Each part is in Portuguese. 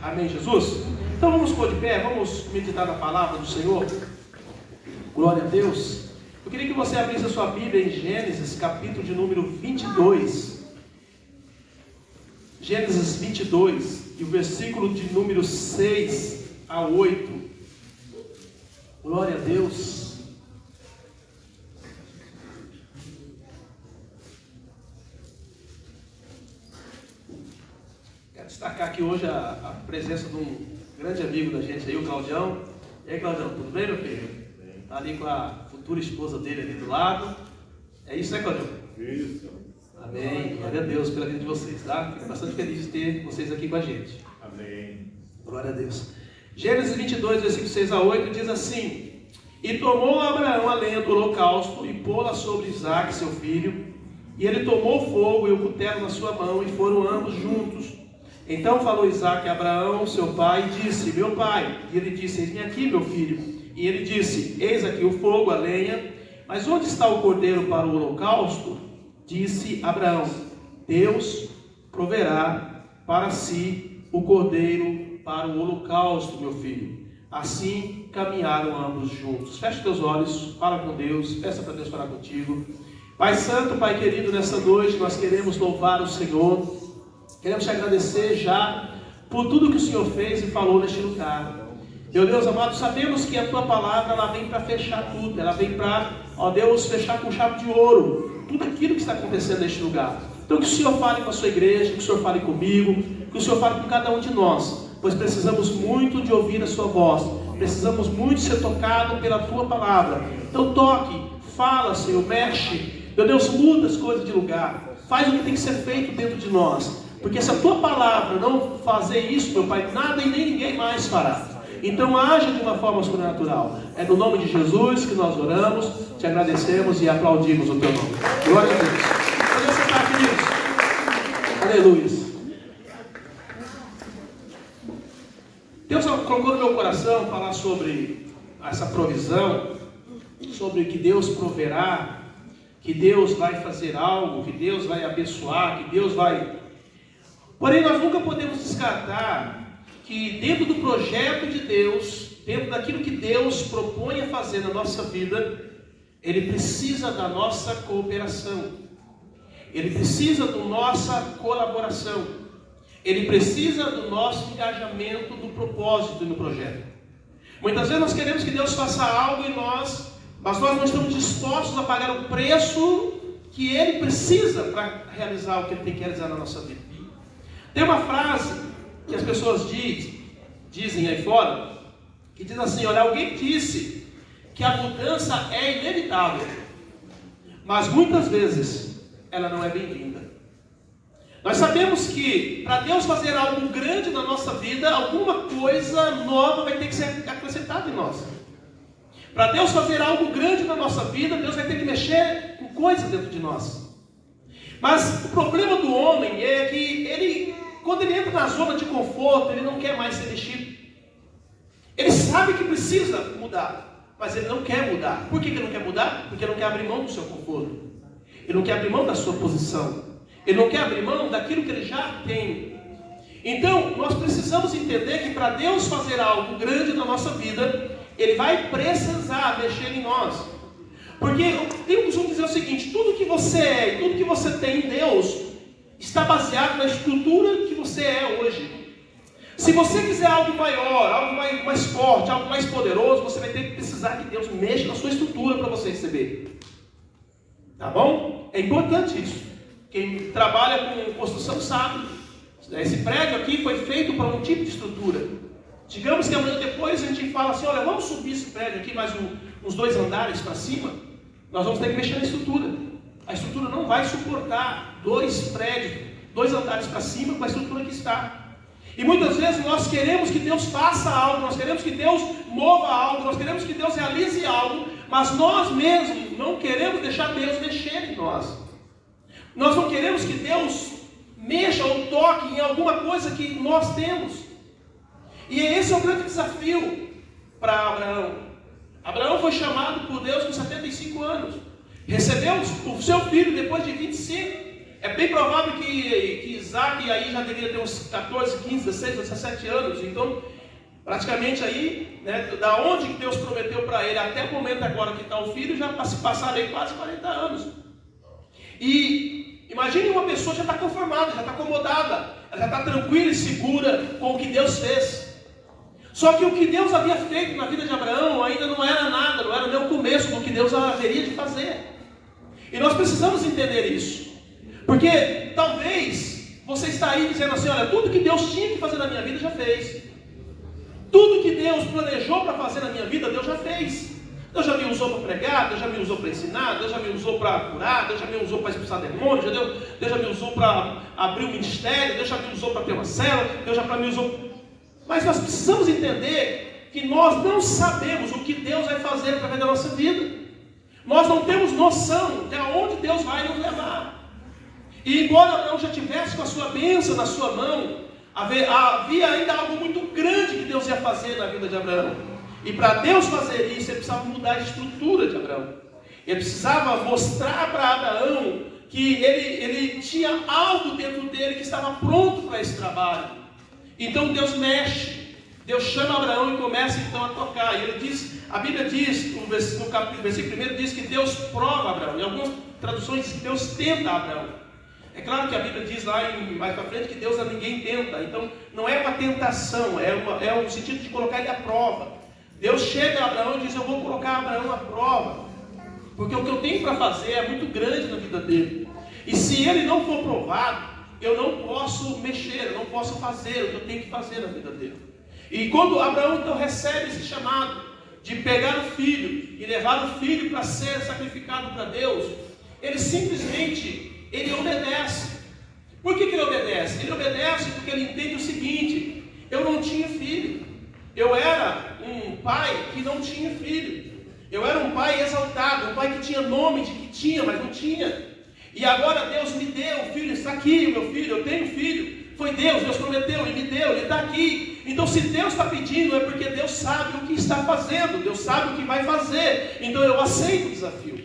Amém, Jesus? Então vamos pôr de pé, vamos meditar na palavra do Senhor. Glória a Deus. Eu queria que você abrisse a sua Bíblia em Gênesis, capítulo de número 22. Gênesis 22, e o versículo de número 6 a 8. Glória a Deus. Quero destacar aqui hoje a presença de um grande amigo da gente aí, o Claudião. E aí, Claudião, tudo bem, meu filho? Está ali com a futura esposa dele ali do lado. É isso, né, Claudião? Isso. Amém. Glória a Deus pela vida de vocês, tá? Fico bastante feliz de ter vocês aqui com a gente. Amém. Glória a Deus. Gênesis 22, versículo 6 a 8, diz assim: E tomou Abraão a lenha do holocausto e pô-la sobre Isaque, seu filho. E ele tomou fogo e o cutelo na sua mão, e foram ambos juntos. Então falou Isaque a Abraão, seu pai, e disse: Meu pai. E ele disse: Eis-me aqui, meu filho. E ele disse: Eis aqui o fogo, a lenha, mas onde está o cordeiro para o holocausto? Disse Abraão: Deus proverá para si o cordeiro para o holocausto, meu filho. Assim caminharam ambos juntos. Feche teus olhos, fala com Deus, peça para Deus falar contigo. Pai Santo, Pai querido, nessa noite nós queremos louvar o Senhor. Queremos te agradecer já por tudo que o Senhor fez e falou neste lugar. Meu Deus amado, sabemos que a tua palavra ela vem para fechar tudo. Ela vem para, ó Deus, fechar com chave de ouro tudo aquilo que está acontecendo neste lugar. Então que o Senhor fale com a sua igreja, que o Senhor fale comigo, que o Senhor fale com cada um de nós, pois precisamos muito de ouvir a sua voz, precisamos muito ser tocado pela tua palavra. Então toque, fala, Senhor, mexe, meu Deus, muda as coisas de lugar, faz o que tem que ser feito dentro de nós, porque se a tua palavra não fazer isso, meu Pai, nada e nem ninguém mais fará. Então haja de uma forma sobrenatural. É no nome de Jesus que nós oramos, te agradecemos e aplaudimos o teu nome. Glória a Deus. Pode sentar, queridos. Aleluia. Deus colocou no meu coração falar sobre essa provisão, sobre que Deus proverá, que Deus vai fazer algo, que Deus vai abençoar, que Deus vai... Porém, nós nunca podemos descartar que dentro do projeto de Deus, dentro daquilo que Deus propõe a fazer na nossa vida, Ele precisa da nossa cooperação, Ele precisa da nossa colaboração, Ele precisa do nosso engajamento no propósito e no projeto. Muitas vezes nós queremos que Deus faça algo mas nós não estamos dispostos a pagar o preço que Ele precisa para realizar o que Ele tem que realizar na nossa vida. Tem uma frase que as pessoas dizem aí fora, que diz assim: olha, alguém disse que a mudança é inevitável, mas muitas vezes ela não é bem-vinda. Nós sabemos que para Deus fazer algo grande na nossa vida, alguma coisa nova vai ter que ser acrescentada em nós. Para Deus fazer algo grande na nossa vida, Deus vai ter que mexer com coisas dentro de nós. Mas o problema do homem é que quando ele entra na zona de conforto, ele não quer mais ser mexido. Ele sabe que precisa mudar, mas ele não quer mudar. Por que ele não quer mudar? Porque ele não quer abrir mão do seu conforto. Ele não quer abrir mão da sua posição. Ele não quer abrir mão daquilo que ele já tem. Então, nós precisamos entender que para Deus fazer algo grande na nossa vida, Ele vai precisar mexer em nós. Porque eu costumo dizer o seguinte: tudo que você é e tudo que você tem em Deus está baseado na estrutura que você é hoje. Se você quiser algo maior, algo mais forte, algo mais poderoso, você vai ter que precisar que Deus mexa na sua estrutura para você receber. Tá bom? É importante isso. Quem trabalha com construção sabe. Esse prédio aqui foi feito para um tipo de estrutura. Digamos que amanhã depois a gente fala assim: olha, vamos subir esse prédio aqui mais uns 2 andares para cima. Nós vamos ter que mexer na estrutura. A estrutura não vai suportar 2 prédios, 2 andares para cima com a estrutura que está. E muitas vezes nós queremos que Deus faça algo, nós queremos que Deus mova algo, nós queremos que Deus realize algo, mas nós mesmos não queremos deixar Deus mexer em nós. Nós não queremos que Deus mexa ou toque em alguma coisa que nós temos. E esse é o grande desafio para Abraão. Abraão foi chamado por Deus com 75 anos. Recebeu o seu filho depois de 25. É bem provável que Isaac aí já deveria ter uns 14, 15, 16, 17 anos. Então, praticamente aí, né, da onde Deus prometeu para ele até o momento agora que está o filho, já se passaram aí quase 40 anos. E imagine uma pessoa já está conformada, já está acomodada, ela já está tranquila e segura com o que Deus fez. Só que o que Deus havia feito na vida de Abraão ainda não era nada, não era nem o começo do que Deus haveria de fazer. E nós precisamos entender isso. Porque talvez você está aí dizendo assim, olha, tudo que Deus tinha que fazer na minha vida já fez. Tudo que Deus planejou para fazer na minha vida, Deus já fez. Deus já me usou para pregar, Deus já me usou para ensinar, Deus já me usou para curar, Deus já me usou para expulsar demônios, Deus já me usou para abrir um ministério, Deus já me usou para ter uma célula, Deus já me usou. Mas nós precisamos entender que nós não sabemos o que Deus vai fazer através da nossa vida. Nós não temos noção de aonde Deus vai nos levar. E embora Abraão já tivesse com a sua bênção na sua mão, havia ainda algo muito grande que Deus ia fazer na vida de Abraão. E para Deus fazer isso, ele precisava mudar a estrutura de Abraão. Ele precisava mostrar para Abraão que ele tinha algo dentro dele que estava pronto para esse trabalho. Então Deus mexe, Deus chama Abraão e começa então a tocar. E ele diz, a Bíblia diz, no versículo 1 diz que Deus prova Abraão. Em algumas traduções diz que Deus tenta Abraão. É claro que a Bíblia diz lá mais para frente que Deus a ninguém tenta. Então não é uma tentação, é um sentido de colocar ele à prova. Deus chega a Abraão e diz, eu vou colocar Abraão à prova. Porque o que eu tenho para fazer é muito grande na vida dele. E se ele não for provado, eu não posso mexer, eu não posso fazer o que eu tenho que fazer na vida dele. E quando Abraão então recebe esse chamado de pegar o filho e levar o filho para ser sacrificado para Deus, ele simplesmente obedece. Por que ele obedece? Ele obedece porque ele entende o seguinte: eu não tinha filho, eu era um pai que não tinha filho, eu era um pai exaltado, um pai que tinha nome de que tinha, mas não tinha. E agora Deus me deu o filho, está aqui o meu filho, eu tenho filho. Foi Deus prometeu, Ele me deu, Ele está aqui. Então se Deus está pedindo, é porque Deus sabe o que está fazendo, Deus sabe o que vai fazer. Então eu aceito o desafio.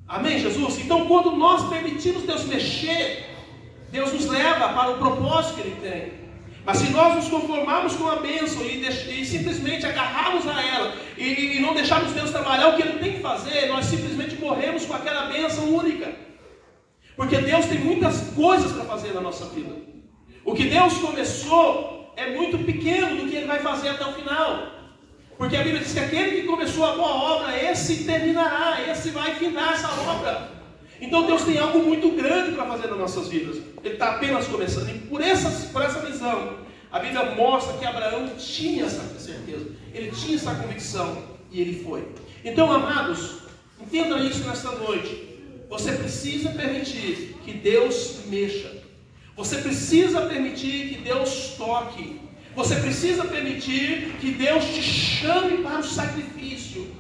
Amém, Jesus? Então quando nós permitimos Deus mexer, Deus nos leva para o propósito que Ele tem. Mas se nós nos conformarmos com a bênção e simplesmente agarrarmos a ela e não deixarmos Deus trabalhar o que Ele tem que fazer, nós simplesmente morremos com aquela bênção única. Porque Deus tem muitas coisas para fazer na nossa vida. O que Deus começou é muito pequeno do que Ele vai fazer até o final. Porque a Bíblia diz que aquele que começou a boa obra, esse terminará, esse vai findar essa obra. Então Deus tem algo muito grande para fazer nas nossas vidas. Ele está apenas começando. E por essa visão, a Bíblia mostra que Abraão tinha essa certeza. Ele tinha essa convicção. E ele foi. Então, amados, entenda isso nesta noite. Você precisa permitir que Deus mexa. Você precisa permitir que Deus toque. Você precisa permitir que Deus te chame para o sacrifício.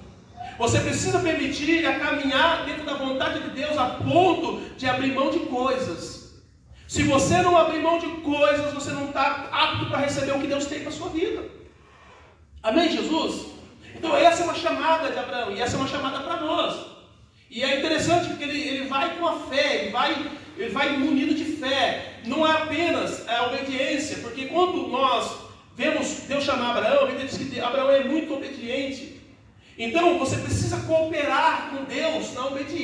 Você precisa permitir a caminhar dentro da vontade de Deus a ponto de abrir mão de coisas. Se você não abrir mão de coisas, você não está apto para receber o que Deus tem para a sua vida. Amém, Jesus? Então essa é uma chamada de Abraão, e essa é uma chamada para nós. E é interessante porque ele vai com a fé, ele vai munido de fé. Não é apenas a obediência, porque quando nós vemos Deus chamar Abraão, ele diz que Abraão é muito obediente. Então você precisa cooperar com Deus na obediência.